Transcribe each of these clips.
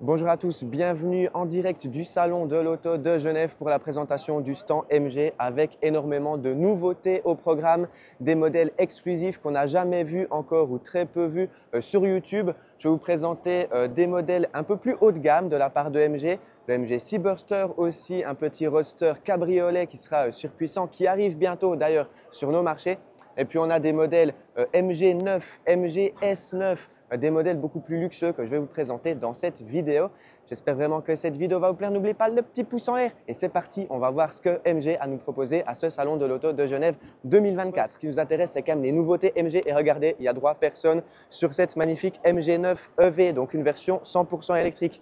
Bonjour à tous, bienvenue en direct du Salon de l'Auto de Genève pour la présentation du stand MG avec énormément de nouveautés au programme, des modèles exclusifs qu'on n'a jamais vus encore ou très peu vus sur YouTube. Je vais vous présenter des modèles un peu plus haut de gamme de la part de MG, le MG Seaburster aussi, un petit roadster cabriolet qui sera surpuissant, qui arrive bientôt d'ailleurs sur nos marchés. Et puis on a des modèles MG 9, MG S9, des modèles beaucoup plus luxueux que je vais vous présenter dans cette vidéo. J'espère vraiment que cette vidéo va vous plaire. N'oubliez pas le petit pouce en l'air. Et c'est parti, on va voir ce que MG a à nous proposer à ce salon de l'auto de Genève 2024. Ce qui nous intéresse, c'est quand même les nouveautés MG. Et regardez, il y a droit personne sur cette magnifique MG9 EV, donc une version 100% électrique.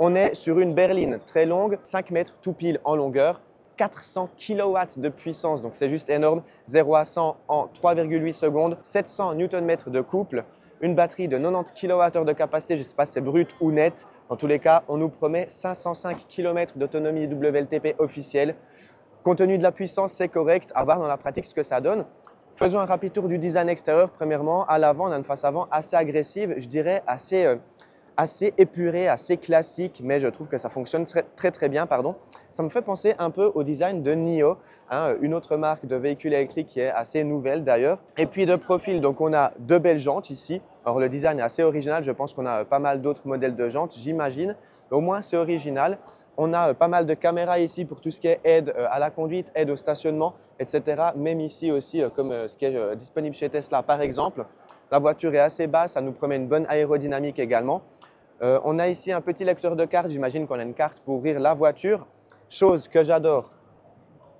On est sur une berline très longue, 5 mètres tout pile en longueur. 400 kW de puissance, donc c'est juste énorme. 0 à 100 en 3,8 secondes. 700 Nm de couple. Une batterie de 90 kWh de capacité, je ne sais pas si c'est brut ou net. Dans tous les cas, on nous promet 505 km d'autonomie WLTP officielle. Compte tenu de la puissance, c'est correct. À voir dans la pratique ce que ça donne. Faisons un rapide tour du design extérieur. Premièrement, à l'avant, on a une face avant assez agressive, je dirais assez épuré, assez classique, mais je trouve que ça fonctionne très bien. Ça me fait penser un peu au design de NIO, une autre marque de véhicules électriques qui est assez nouvelle d'ailleurs. Et puis de profil, donc on a deux belles jantes ici. Alors le design est assez original, je pense qu'on a pas mal d'autres modèles de jantes, j'imagine. Au moins c'est original. On a pas mal de caméras ici pour tout ce qui est aide à la conduite, aide au stationnement, etc. Même ici aussi, comme ce qui est disponible chez Tesla par exemple. La voiture est assez basse, ça nous promet une bonne aérodynamique également. On a ici un petit lecteur de carte, j'imagine qu'on a une carte pour ouvrir la voiture. Chose que j'adore,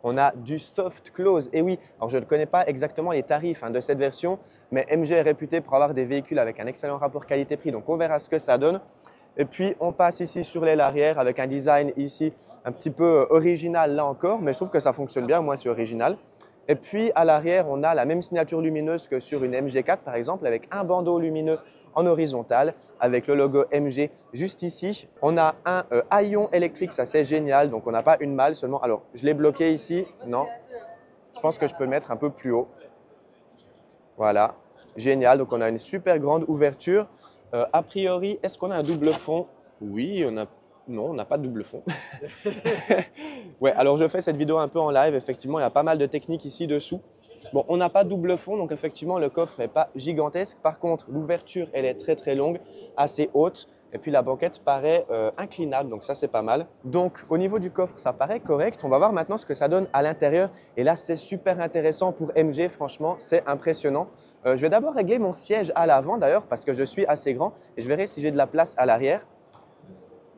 on a du soft close. Et oui, alors je ne connais pas exactement les tarifs de cette version, mais MG est réputé pour avoir des véhicules avec un excellent rapport qualité-prix, donc on verra ce que ça donne. Et puis on passe ici sur l'aile arrière avec un design ici un petit peu original là encore, mais je trouve que ça fonctionne bien, moi c'est original. Et puis à l'arrière, on a la même signature lumineuse que sur une MG4 par exemple, avec un bandeau lumineux en horizontal avec le logo MG juste ici. On a un haillon électrique, ça c'est génial, donc on n'a pas une malle seulement. Alors je l'ai bloqué ici, non, je pense que je peux le mettre un peu plus haut. Voilà, génial, donc on a une super grande ouverture. A priori, est-ce qu'on a un double fond? Oui, non, on n'a pas de double fond. Ouais, alors je fais cette vidéo un peu en live, effectivement, il y a pas mal de techniques ici dessous. Bon, on n'a pas de double fond, donc effectivement, le coffre n'est pas gigantesque. Par contre, l'ouverture, elle est très longue, assez haute. Et puis la banquette paraît inclinable, donc ça, c'est pas mal. Donc, au niveau du coffre, ça paraît correct. On va voir maintenant ce que ça donne à l'intérieur. Et là, c'est super intéressant pour MG, franchement, c'est impressionnant. Je vais d'abord régler mon siège à l'avant, d'ailleurs, parce que je suis assez grand. Et je verrai si j'ai de la place à l'arrière.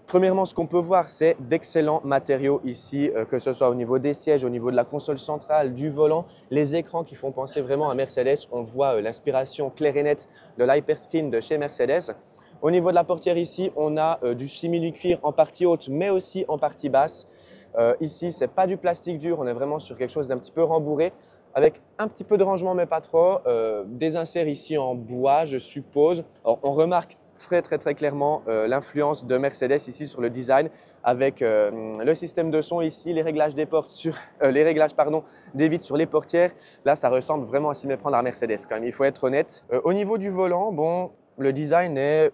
Premièrement, ce qu'on peut voir, c'est d'excellents matériaux ici, que ce soit au niveau des sièges, au niveau de la console centrale, du volant, les écrans qui font penser vraiment à Mercedes. On voit l'inspiration claire et nette de l'Hyperscreen de chez Mercedes. Au niveau de la portière ici, on a du simili-cuir en partie haute, mais aussi en partie basse. Ici, ce n'est pas du plastique dur, on est vraiment sur quelque chose d'un petit peu rembourré, avec un petit peu de rangement, mais pas trop. Des inserts ici en bois, je suppose. Alors, on remarque très clairement l'influence de Mercedes ici sur le design avec le système de son ici, les réglages des portes sur les réglages des vitres sur les portières. Là, ça ressemble vraiment à s'y méprendre à Mercedes quand même, il faut être honnête. Au niveau du volant, bon, le design est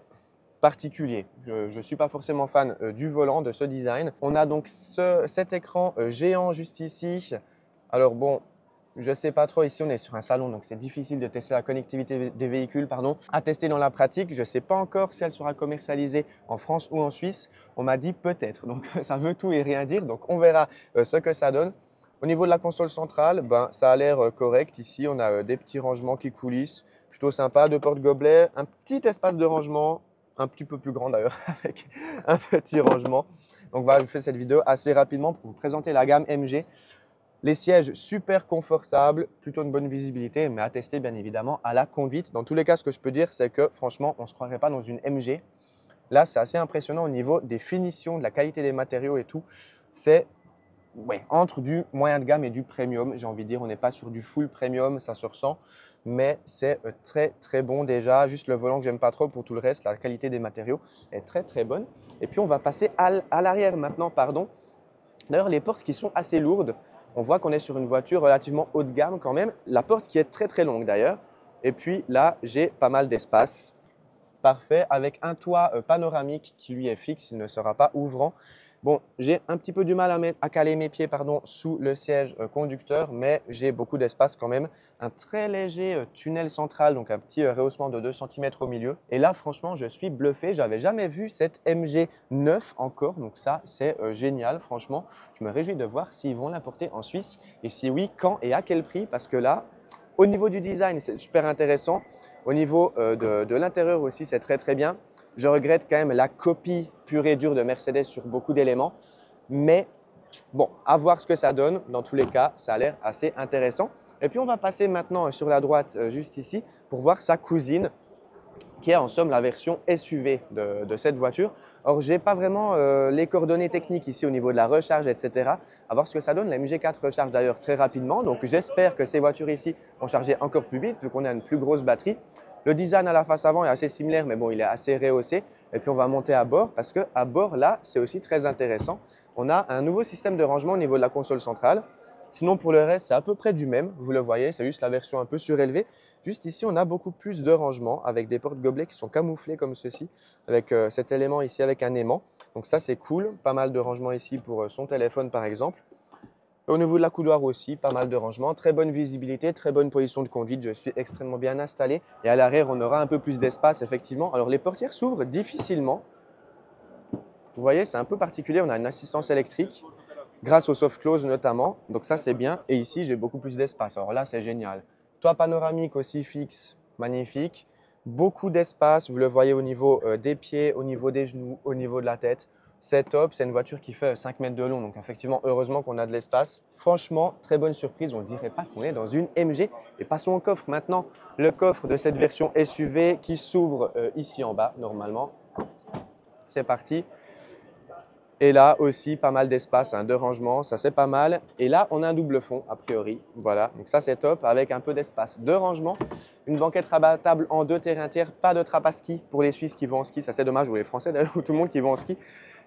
particulier. Je ne suis pas forcément fan du volant, de ce design. On a donc cet écran géant juste ici. Alors bon, je ne sais pas trop, ici on est sur un salon, donc c'est difficile de tester la connectivité des véhicules, à tester dans la pratique. Je ne sais pas encore si elle sera commercialisée en France ou en Suisse. On m'a dit peut-être, donc ça veut tout et rien dire, donc on verra ce que ça donne. Au niveau de la console centrale, ben, ça a l'air correct. Ici, on a des petits rangements qui coulissent, plutôt sympa, deux porte-gobelets, un petit espace de rangement, un petit peu plus grand d'ailleurs, avec un petit rangement. Donc voilà, je fais cette vidéo assez rapidement pour vous présenter la gamme MG. Les sièges super confortables, plutôt une bonne visibilité, mais à tester bien évidemment à la conduite. Dans tous les cas, ce que je peux dire, c'est que franchement, on ne se croirait pas dans une MG. Là, c'est assez impressionnant au niveau des finitions, de la qualité des matériaux et tout. C'est entre du moyen de gamme et du premium, j'ai envie de dire. On n'est pas sur du full premium, ça se ressent, mais c'est très bon déjà. Juste le volant que j'aime pas trop, pour tout le reste, la qualité des matériaux est très bonne. Et puis, on va passer à l'arrière maintenant, pardon. D'ailleurs, les portes qui sont assez lourdes, on voit qu'on est sur une voiture relativement haut de gamme quand même. La porte qui est très longue d'ailleurs. Et puis là, j'ai pas mal d'espace. parfait, avec un toit panoramique qui lui est fixe, il ne sera pas ouvrant. Bon, j'ai un petit peu du mal à caler mes pieds sous le siège conducteur, mais j'ai beaucoup d'espace quand même. Un très léger tunnel central, donc un petit rehaussement de 2 cm au milieu. Et là, franchement, je suis bluffé. J'avais jamais vu cette MG 9 encore, donc ça, c'est génial, franchement. Je me réjouis de voir s'ils vont l'importer en Suisse et si oui, quand et à quel prix, parce que là, au niveau du design, c'est super intéressant. Au niveau de l'intérieur aussi, c'est très très bien. Je regrette quand même la copie pure et dure de Mercedes sur beaucoup d'éléments. Mais bon, à voir ce que ça donne. Dans tous les cas, ça a l'air assez intéressant. Et puis, on va passer maintenant sur la droite, juste ici, pour voir sa cousine, qui est en somme la version SUV de cette voiture. Or, je n'ai pas vraiment les coordonnées techniques ici au niveau de la recharge, etc. À voir ce que ça donne. La MG4 recharge d'ailleurs très rapidement. Donc, j'espère que ces voitures ici vont charger encore plus vite vu qu'on a une plus grosse batterie. Le design à la face avant est assez similaire, mais bon, il est assez rehaussé. Et puis, on va monter à bord parce qu'à bord, là, c'est aussi très intéressant. On a un nouveau système de rangement au niveau de la console centrale. Sinon, pour le reste, c'est à peu près du même. Vous le voyez, c'est juste la version un peu surélevée. Juste ici, on a beaucoup plus de rangement avec des porte-gobelets qui sont camouflés comme ceci, avec cet élément ici avec un aimant. Donc ça, c'est cool. Pas mal de rangement ici pour son téléphone, par exemple. Au niveau de la couloir aussi, pas mal de rangement. Très bonne visibilité, très bonne position de conduite. Je suis extrêmement bien installé. Et à l'arrière, on aura un peu plus d'espace, effectivement. Alors, les portières s'ouvrent difficilement. Vous voyez, c'est un peu particulier. On a une assistance électrique grâce au soft close notamment. Donc ça, c'est bien. Et ici, j'ai beaucoup plus d'espace. Alors là, c'est génial. Toit panoramique aussi fixe, magnifique. Beaucoup d'espace, vous le voyez au niveau des pieds, au niveau des genoux, au niveau de la tête. C'est top, c'est une voiture qui fait 5 mètres de long, donc effectivement, heureusement qu'on a de l'espace. Franchement, très bonne surprise, on ne dirait pas qu'on est dans une MG. Et passons au coffre maintenant. Le coffre de cette version SUV qui s'ouvre ici en bas, normalement. C'est parti. Et là aussi, pas mal d'espace, de rangement, ça c'est pas mal. Et là, on a un double fond, a priori. Voilà, donc ça c'est top, avec un peu d'espace de rangement. Une banquette rabattable en 2 terrains tiers, pas de trappe à ski pour les Suisses qui vont en ski, ça c'est dommage, ou les Français d'ailleurs, ou tout le monde qui va en ski.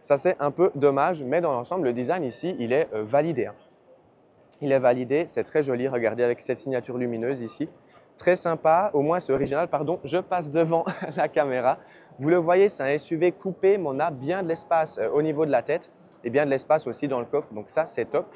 Ça c'est un peu dommage, mais dans l'ensemble, le design ici, il est validé. Il est validé, c'est très joli, regardez avec cette signature lumineuse ici. Très sympa, au moins c'est original, pardon, je passe devant la caméra. Vous le voyez, c'est un SUV coupé, mais on a bien de l'espace au niveau de la tête et bien de l'espace aussi dans le coffre, donc ça c'est top.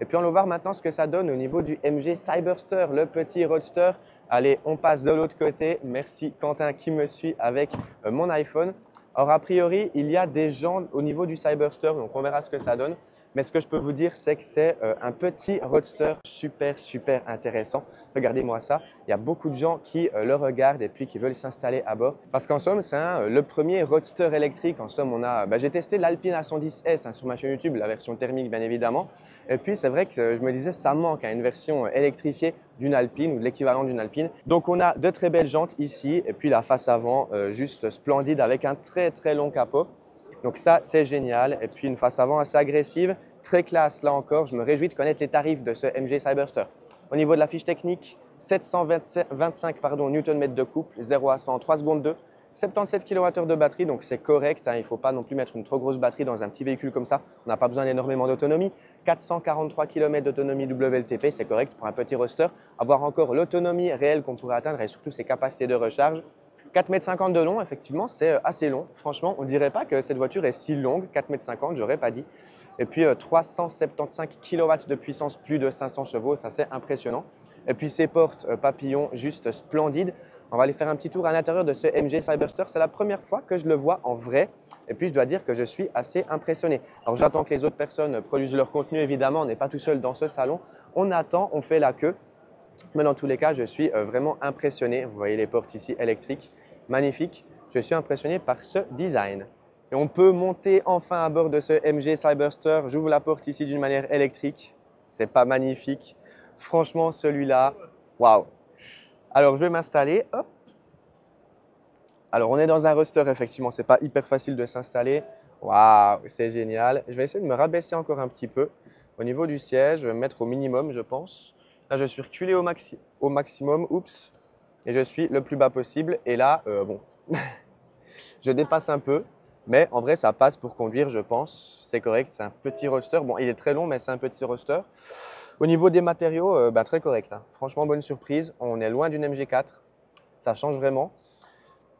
Et puis on va voir maintenant ce que ça donne au niveau du MG Cyberster, le petit roadster. Allez, on passe de l'autre côté. Merci Quentin qui me suit avec mon iPhone. Or, a priori, il y a des gens au niveau du Cyberster, donc on verra ce que ça donne. Mais ce que je peux vous dire, c'est que c'est un petit roadster super, super intéressant. Regardez-moi ça. Il y a beaucoup de gens qui le regardent et puis qui veulent s'installer à bord. Parce qu'en somme, c'est le premier roadster électrique. En somme, j'ai testé l'Alpine A110S sur ma chaîne YouTube, la version thermique, bien évidemment. Et puis, c'est vrai que je me disais, ça manque une version électrifiée d'une Alpine ou de l'équivalent d'une Alpine. Donc, on a de très belles jantes ici et puis la face avant, juste splendide avec un très, très long capot. Donc ça, c'est génial. Et puis une face avant assez agressive, très classe là encore. Je me réjouis de connaître les tarifs de ce MG Cyberster. Au niveau de la fiche technique, 725 Nm de couple, 0 à 100 en 3 secondes 2. 77 kWh de batterie, donc c'est correct. Il ne faut pas non plus mettre une trop grosse batterie dans un petit véhicule comme ça. On n'a pas besoin d'énormément d'autonomie. 443 km d'autonomie WLTP, c'est correct pour un petit roadster. Avoir encore l'autonomie réelle qu'on pourrait atteindre et surtout ses capacités de recharge. 4,50 m de long, effectivement, c'est assez long. Franchement, on ne dirait pas que cette voiture est si longue, 4,50 m, j'aurais pas dit. Et puis 375 kW de puissance, plus de 500 chevaux, ça c'est impressionnant. Et puis ces portes papillons, juste splendides. On va aller faire un petit tour à l'intérieur de ce MG Cyberster. C'est la première fois que je le vois en vrai. Et puis je dois dire que je suis assez impressionné. Alors j'attends que les autres personnes produisent leur contenu, évidemment. On n'est pas tout seul dans ce salon. On attend, on fait la queue. Mais dans tous les cas, je suis vraiment impressionné. Vous voyez les portes ici électriques, magnifiques. Je suis impressionné par ce design. Et on peut monter enfin à bord de ce MG Cyberster. J'ouvre la porte ici d'une manière électrique. C'est pas magnifique? Franchement, celui-là, waouh! Alors, je vais m'installer. Hop. Alors, on est dans un roadster, effectivement. Ce n'est pas hyper facile de s'installer. Waouh, c'est génial. Je vais essayer de me rabaisser encore un petit peu. Au niveau du siège, je vais me mettre au minimum, je pense. Là, je suis reculé au maximum. Oups. Et je suis le plus bas possible. Et là, bon, je dépasse un peu. Mais en vrai, ça passe pour conduire, je pense. C'est correct. C'est un petit roadster. Bon, il est très long, mais c'est un petit roadster. Au niveau des matériaux, très correct. Franchement, bonne surprise. On est loin d'une MG4. Ça change vraiment.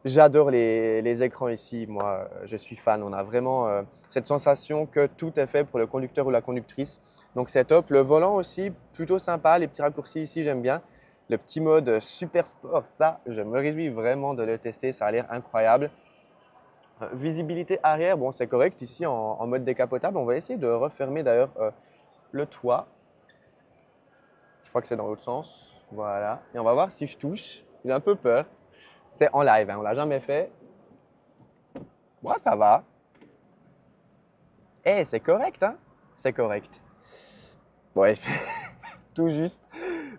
J'adore les écrans ici, moi je suis fan. On a vraiment cette sensation que tout est fait pour le conducteur ou la conductrice. Donc c'est top. Le volant aussi, plutôt sympa. Les petits raccourcis ici, j'aime bien. Le petit mode super sport, ça, je me réjouis vraiment de le tester. Ça a l'air incroyable. Visibilité arrière, bon c'est correct ici en mode décapotable. On va essayer de refermer d'ailleurs le toit. Je crois que c'est dans l'autre sens. Voilà. Et on va voir si je touche. J'ai un peu peur. C'est en live, hein, on ne l'a jamais fait. Moi, ça va. Eh, c'est correct, hein? C'est correct. Ouais, tout juste.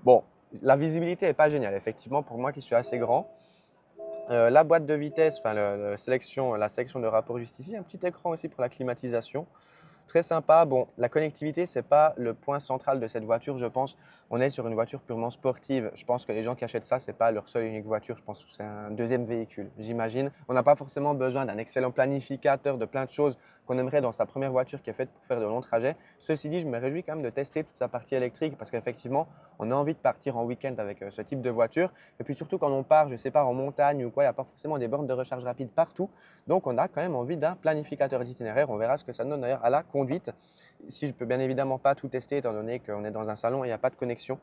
Bon, la visibilité n'est pas géniale, effectivement, pour moi qui suis assez grand. La boîte de vitesse, enfin la sélection de rapport juste ici, un petit écran aussi pour la climatisation. Très sympa. Bon, la connectivité, ce n'est pas le point central de cette voiture, je pense. On est sur une voiture purement sportive. Je pense que les gens qui achètent ça, ce n'est pas leur seule et unique voiture. Je pense que c'est un deuxième véhicule, j'imagine. On n'a pas forcément besoin d'un excellent planificateur de plein de choses qu'on aimerait dans sa première voiture qui est faite pour faire de longs trajets. Ceci dit, je me réjouis quand même de tester toute sa partie électrique parce qu'effectivement, on a envie de partir en week-end avec ce type de voiture. Et puis surtout quand on part, je ne sais pas, en montagne ou quoi, il n'y a pas forcément des bornes de recharge rapide partout. Donc, on a quand même envie d'un planificateur d'itinéraire. On verra ce que ça donne d'ailleurs à la conduite. Ici, je ne peux bien évidemment pas tout tester étant donné qu'on est dans un salon et il n'y a pas de connexion.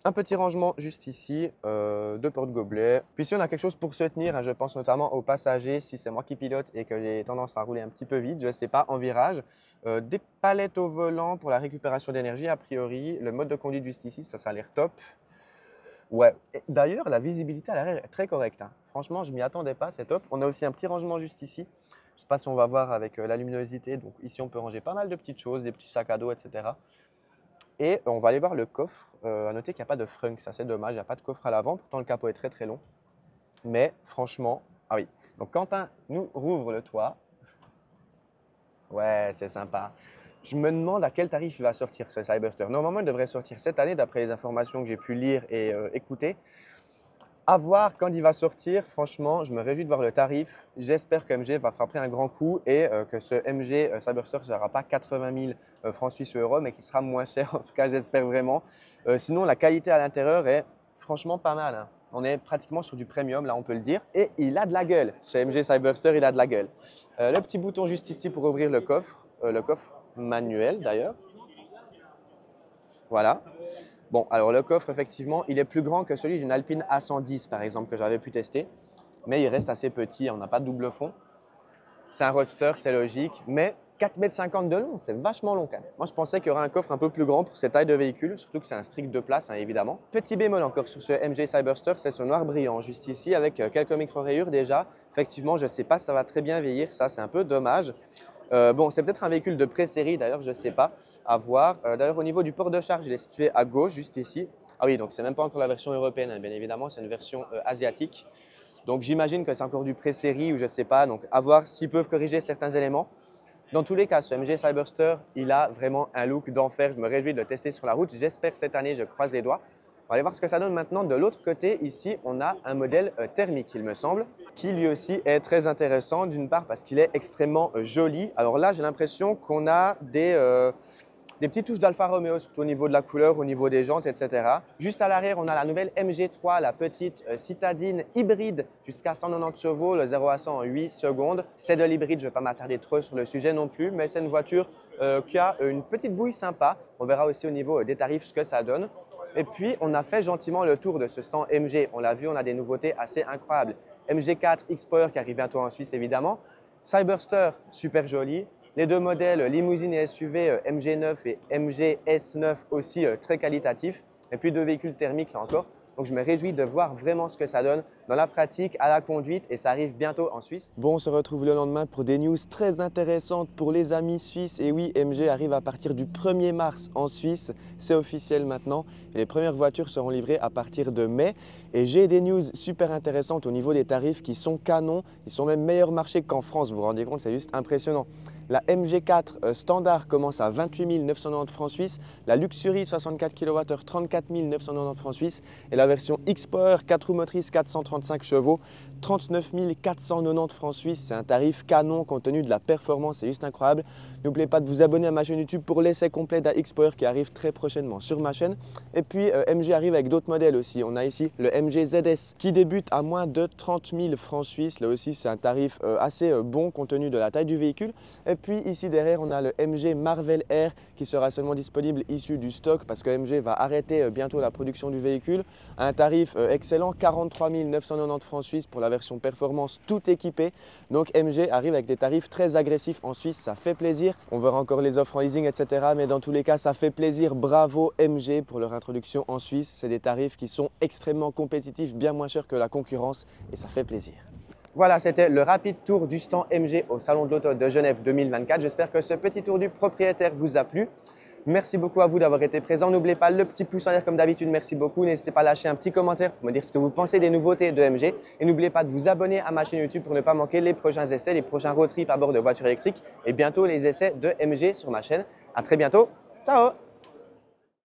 Un petit rangement juste ici, deux porte-gobelets. Puis ici, on a quelque chose pour se tenir, hein, je pense notamment aux passagers, si c'est moi qui pilote et que j'ai tendance à rouler un petit peu vite, je ne sais pas, en virage. Des palettes au volant pour la récupération d'énergie, a priori. Le mode de conduite juste ici, ça a l'air top. Ouais, d'ailleurs, la visibilité à l'arrière est très correcte, hein. Franchement, je ne m'y attendais pas, c'est top. On a aussi un petit rangement juste ici. Je ne sais pas si on va voir avec la luminosité. Donc ici, on peut ranger pas mal de petites choses, des petits sacs à dos, etc. Et on va aller voir le coffre. À noter qu'il n'y a pas de frunk, ça c'est dommage, il n'y a pas de coffre à l'avant. Pourtant, le capot est très très long. Mais franchement, ah oui. Donc Quentin nous rouvre le toit. Ouais, c'est sympa. Je me demande à quel tarif il va sortir ce Cyberster. Normalement, il devrait sortir cette année d'après les informations que j'ai pu lire et écouter. À voir quand il va sortir, franchement, je me réjouis de voir le tarif. J'espère que MG va frapper un grand coup et que ce MG Cyberster ne sera pas 80 000 francs suisses ou euros, mais qu'il sera moins cher. En tout cas, j'espère vraiment. Sinon, la qualité à l'intérieur est franchement pas mal, hein. On est pratiquement sur du premium, là, on peut le dire. Et il a de la gueule. Ce MG Cyberster, il a de la gueule. Le petit bouton juste ici pour ouvrir le coffre manuel d'ailleurs. Voilà. Bon, alors le coffre, effectivement, il est plus grand que celui d'une Alpine A110, par exemple, que j'avais pu tester. Mais il reste assez petit, on n'a pas de double fond. C'est un roadster, c'est logique, mais 4,50 m de long, c'est vachement long quand même. Moi, je pensais qu'il y aurait un coffre un peu plus grand pour cette taille de véhicule, surtout que c'est un strict de place, hein, évidemment. Petit bémol encore sur ce MG Cyberster, c'est ce noir brillant, juste ici, avec quelques micro-rayures déjà. Effectivement, je ne sais pas si ça va très bien vieillir, ça, c'est un peu dommage. Bon, c'est peut-être un véhicule de pré-série d'ailleurs, je ne sais pas, à voir. D'ailleurs, au niveau du port de charge, il est situé à gauche, juste ici. Ah oui, donc c'est même pas encore la version européenne, hein, bien évidemment, c'est une version asiatique. Donc j'imagine que c'est encore du pré-série ou je ne sais pas, donc à voir s'ils peuvent corriger certains éléments. Dans tous les cas, ce MG Cyberster, il a vraiment un look d'enfer. Je me réjouis de le tester sur la route. J'espère que cette année, je croise les doigts. On va aller voir ce que ça donne maintenant. De l'autre côté, ici, on a un modèle thermique, il me semble, qui lui aussi est très intéressant. D'une part parce qu'il est extrêmement joli. Alors là, j'ai l'impression qu'on a des petites touches d'Alfa Romeo, surtout au niveau de la couleur, au niveau des jantes, etc. Juste à l'arrière, on a la nouvelle MG3, la petite citadine hybride jusqu'à 190 chevaux, le 0 à 100 en 8 secondes. C'est de l'hybride, je ne vais pas m'attarder trop sur le sujet non plus, mais c'est une voiture qui a une petite bouille sympa. On verra aussi au niveau des tarifs ce que ça donne. Et puis, on a fait gentiment le tour de ce stand MG. On l'a vu, on a des nouveautés assez incroyables. MG4 X-Power qui arrive bientôt en Suisse, évidemment. Cyberster, super joli. Les deux modèles, limousine et SUV, MG9 et MG S9 aussi très qualitatifs. Et puis deux véhicules thermiques là encore. Donc je me réjouis de voir vraiment ce que ça donne dans la pratique, à la conduite et ça arrive bientôt en Suisse. Bon, on se retrouve le lendemain pour des news très intéressantes pour les amis suisses. Et oui, MG arrive à partir du 1er mars en Suisse, c'est officiel maintenant. Et les premières voitures seront livrées à partir de mai. Et j'ai des news super intéressantes au niveau des tarifs qui sont canons. Ils sont même meilleurs marché qu'en France, vous vous rendez compte, c'est juste impressionnant. La MG4 standard commence à 28 990 francs suisses, la Luxury 64 kWh 34 990 francs suisses et la version X-Power 4 roues motrices 435 chevaux 39 490 francs suisses. C'est un tarif canon compte tenu de la performance, c'est juste incroyable. N'oubliez pas de vous abonner à ma chaîne YouTube pour l'essai complet d'X-Power qui arrive très prochainement sur ma chaîne. Et puis MG arrive avec d'autres modèles aussi. On a ici le MG ZS qui débute à moins de 30 000 francs suisses. Là aussi, c'est un tarif assez bon compte tenu de la taille du véhicule. Et puis ici derrière, on a le MG Marvel R qui sera seulement disponible issu du stock parce que MG va arrêter bientôt la production du véhicule. Un tarif excellent, 43 990 francs suisses pour la version performance tout équipée. Donc MG arrive avec des tarifs très agressifs en Suisse, ça fait plaisir. On verra encore les offres en leasing, etc. Mais dans tous les cas, ça fait plaisir. Bravo MG pour leur introduction en Suisse. C'est des tarifs qui sont extrêmement compétitifs, bien moins chers que la concurrence et ça fait plaisir. Voilà, c'était le rapide tour du stand MG au Salon de l'Auto de Genève 2024. J'espère que ce petit tour du propriétaire vous a plu. Merci beaucoup à vous d'avoir été présent. N'oubliez pas le petit pouce en l'air comme d'habitude, merci beaucoup. N'hésitez pas à lâcher un petit commentaire pour me dire ce que vous pensez des nouveautés de MG. Et n'oubliez pas de vous abonner à ma chaîne YouTube pour ne pas manquer les prochains essais, les prochains road trips à bord de voitures électriques et bientôt les essais de MG sur ma chaîne. À très bientôt, ciao!